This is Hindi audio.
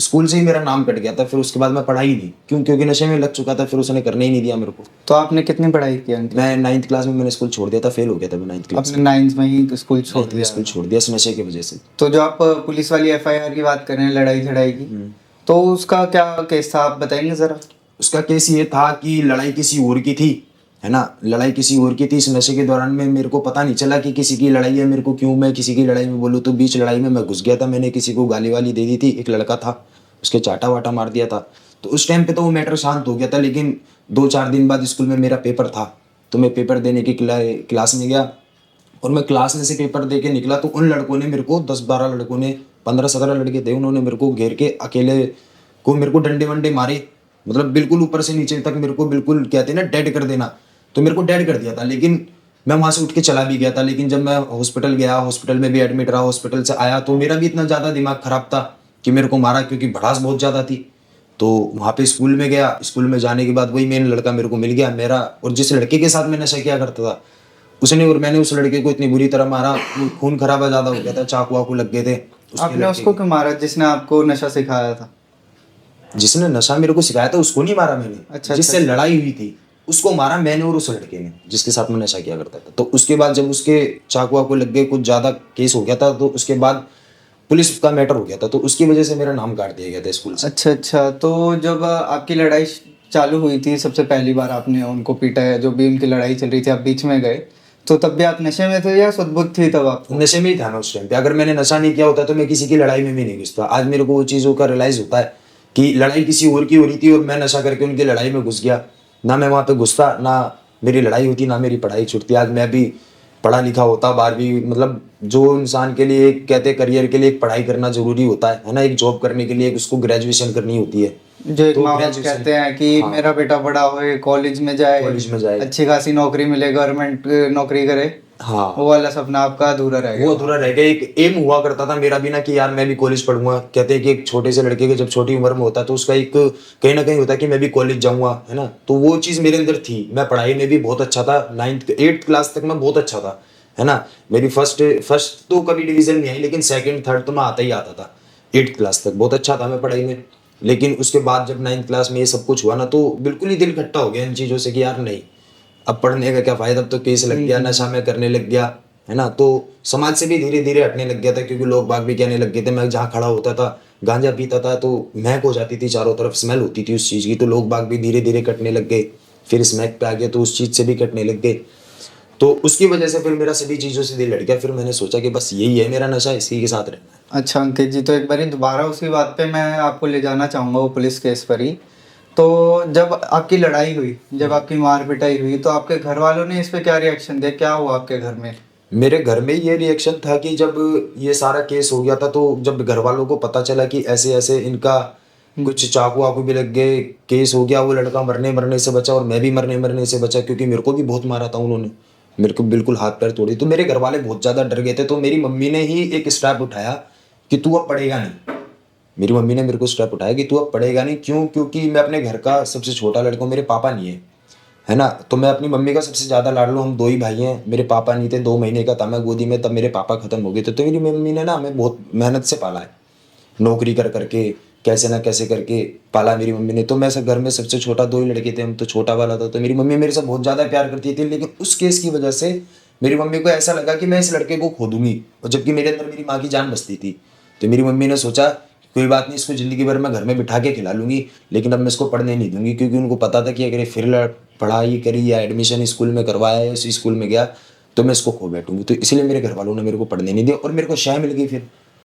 स्कूल से ही मेरा नाम कट गया था। फिर उसके बाद मैं पढ़ा ही नहीं, क्योंकि नशे में लग चुका था। फिर उसने करने ही नहीं दिया मेरे को। तो आपने कितनी पढ़ाई की अंकित? मैं 9th क्लास में मैंने स्कूल छोड़ दिया था, फेल हो गया था मैं 9th क्लास आपने 9th में ही स्कूल छोड़ में। दिया? स्कूल छोड़ दिया इस नशे की वजह से। तो जो आप पुलिस वाली FIR की बात कर रहे हैं, लड़ाई झड़ाई की, तो उसका क्या केस था, आप बताएंगे जरा? उसका केस ये था कि लड़ाई किसी और की थी, है ना, लड़ाई किसी और की थी। इस नशे के दौरान में मेरे को पता नहीं चला कि किसी की लड़ाई है। मेरे को क्यों मैं किसी की लड़ाई में बोलूँ, तो बीच लड़ाई में मैं घुस गया था। मैंने किसी को गाली वाली दे दी थी, एक लड़का था, उसके चाटा वाटा मार दिया था। तो उस टाइम पे तो वो मैटर शांत हो गया था। लेकिन 2-4 दिन बाद स्कूल में मेरा पेपर था, तो मैं पेपर देने की क्लास में गया, और मैं क्लास में से पेपर दे के निकला। तो उन लड़कों ने मेरे को 10-12 लड़कों ने, 15-17 लड़के थे, उन्होंने मेरे को घेर के अकेले को मेरे को डंडे वंडे मारे। मतलब बिल्कुल ऊपर से नीचे तक मेरे को बिल्कुल कहते हैं ना डेड कर देना, तो मेरे को डेड कर दिया था। लेकिन मैं वहाँ से उठ के चला भी गया था। लेकिन जब मैं हॉस्पिटल गया, हॉस्पिटल में भी एडमिट रहा, हॉस्पिटल से आया, तो मेरा भी इतना ज़्यादा दिमाग खराब था कि मेरे को मारा, क्योंकि भड़ास बहुत ज़्यादा थी। तो वहाँ पे स्कूल में गया, स्कूल में जाने के बाद वही मेन लड़का मेरे को मिल गया मेरा, और जिस लड़के के साथ मैं नशा किया करता था उसने और मैंने उस लड़के को इतनी बुरी तरह मारा, खून खराबा ज़्यादा हो गया था, चाकू वाकू लग गए थे उसके आपने लड़के उसको के। क्यों मारा जिसने आपको नशा सिखाया था? जिसने नशा मेरे को सिखाया था उसको नहीं मारा मैंने। अच्छा, जिससे अच्छा। लड़ाई हुई थी उसको मारा मैंने, और उस लड़के ने जिसके साथ मैं नशा किया करता था। तो उसके बाद जब उसके चाकू वाकू लग गए, कुछ ज़्यादा केस हो गया था, तो उसके बाद पुलिस का मैटर हो गया था, तो उसकी वजह से मेरा नाम काट दिया गया था स्कूल से। अच्छा अच्छा। तो जब आपकी लड़ाई चालू हुई थी, सबसे पहली बार आपने उनको पीटा है, जो भी उनकी लड़ाई चल रही थी, आप बीच में गए, तो तब भी आप नशे में थे या सुध-बुध थी तब आपको? नशे में ही था मैं उस टाइम पे। अगर मैंने नशा नहीं किया होता तो मैं किसी की लड़ाई में भी नहीं घुसता। आज मेरे को वो चीज़ों का रियलाइज होता है कि लड़ाई किसी और की हो रही थी और मैं नशा करके उनकी लड़ाई में घुस गया। ना मैं वहाँ पे घुसता, ना मेरी लड़ाई होती, ना मेरी पढ़ाई छूटती। आज मैं भी पढ़ा लिखा होता, 12वीं, मतलब जो इंसान के लिए कहते करियर के लिए एक पढ़ाई करना जरूरी होता है ना, एक जॉब करने के लिए एक उसको ग्रेजुएशन करनी होती है। जो एक तो माँ बाप ग्रेजुएशन, कहते हैं कि हाँ, मेरा बेटा बड़ा होए, कॉलेज में जाए, कॉलेज में जाए, अच्छी खासी नौकरी मिले, गवर्नमेंट नौकरी करे, हाँ, वो वाला सपना आपका अधूरा रह वो गया। अधूरा रह गया। एक एम हुआ करता था मेरा भी ना कि यार मैं भी कॉलेज पढ़ूंगा। कहते हैं कि एक छोटे से लड़के के जब छोटी उम्र में होता है तो उसका एक कहीं ना कहीं होता है कि मैं भी कॉलेज जाऊंगा, है ना। तो वो चीज़ मेरे अंदर थी। मैं पढ़ाई में भी बहुत अच्छा था, 8th क्लास तक मैं बहुत अच्छा था, है ना। मेरी फर्स्ट तो कभी डिवीजन नहीं आई, लेकिन सेकंड थर्ड तो मैं आता ही आता था। 8th क्लास तक बहुत अच्छा था मैं पढ़ाई में। लेकिन उसके बाद जब 9th क्लास में ये सब कुछ हुआ ना, तो बिल्कुल ही दिल खट्टा हो गया इन चीज़ों से कि यार नहीं, अब पढ़ने का क्या फायदा, अब तो केस लग गया, नशा में करने लग गया, है ना। तो समाज से भी धीरे धीरे हटने लग गया था, क्योंकि लोग बाग भी कहने लग गए थे। मैं जहाँ खड़ा होता था, गांजा पीता था, तो महक हो जाती थी, चारों तरफ स्मेल होती थी उस चीज़ की, तो लोग बाग भी धीरे धीरे कटने लग गए। फिर स्मैक पे आ गया तो उस चीज़ से भी कटने लग गए। तो उसकी वजह से फिर मेरा सभी चीज़ों से दिल हट गया। फिर मैंने सोचा कि बस यही है मेरा नशा, इसी के साथ रहना है। अच्छा अंकित जी, तो एक बार दोबारा उसी बात पे मैं आपको ले जाना चाहूँगा, वो पुलिस केस पर ही। तो जब आपकी लड़ाई हुई, जब आपकी मार पिटाई हुई, तो आपके घर वालों ने इस पे क्या रिएक्शन दिया, क्या हुआ आपके घर में? मेरे घर में ये रिएक्शन था कि जब ये सारा केस हो गया था, तो जब घर वालों को पता चला कि ऐसे ऐसे इनका कुछ चाकू वाकू भी लग गए, केस हो गया, वो लड़का मरने मरने से बचा और मैं भी मरने मरने से बचा, क्योंकि मेरे को भी बहुत मारा था उन्होंने, मेरे को बिल्कुल हाथ पैर तोड़े। तो मेरे घर वाले बहुत ज़्यादा डर गए थे। तो मेरी मम्मी ने ही एक स्टेप उठाया कि तू अब पढ़ेगा नहीं। मेरी मम्मी ने मेरे को स्टेप उठाया कि तू अब पढ़ेगा नहीं। क्यों? क्योंकि मैं अपने घर का सबसे छोटा लड़का हूँ, मेरे पापा नहीं है, है ना। तो मैं अपनी मम्मी का सबसे ज़्यादा लाडलू, हम 2 ही भाई हैं, मेरे पापा नहीं थे। 2 महीने का था मैं गोदी में, तब मेरे पापा खत्म हो गए थे। तो मेरी मम्मी ने ना हमें बहुत मेहनत से पाला है, नौकरी कर करके, कैसे ना कैसे करके पाला मेरी मम्मी ने। तो मैं सब घर में सबसे छोटा, 2 ही लड़के थे हम, तो छोटा वाला था। तो मेरी मम्मी मेरे से बहुत ज़्यादा प्यार करती थी। लेकिन उस केस की वजह से मेरी मम्मी को ऐसा लगा कि मैं इस लड़के को खो दूंगी, और जबकि मेरे अंदर मेरी माँ की जान बसती थी। तो मेरी मम्मी ने सोचा कोई बात नहीं, इसको ज़िंदगी भर मैं घर में बिठा के खिला लूँगी, लेकिन अब मैं इसको पढ़ने नहीं दूंगी। क्योंकि उनको पता था कि अगर ये फिर पढ़ाई करी या एडमिशन स्कूल में करवाया या इसी स्कूल में गया तो मैं इसको खो बैठूंगी। तो इसलिए मेरे घर वालों ने मेरे को पढ़ने नहीं दिया, और मेरे को शय मिल गई फिर।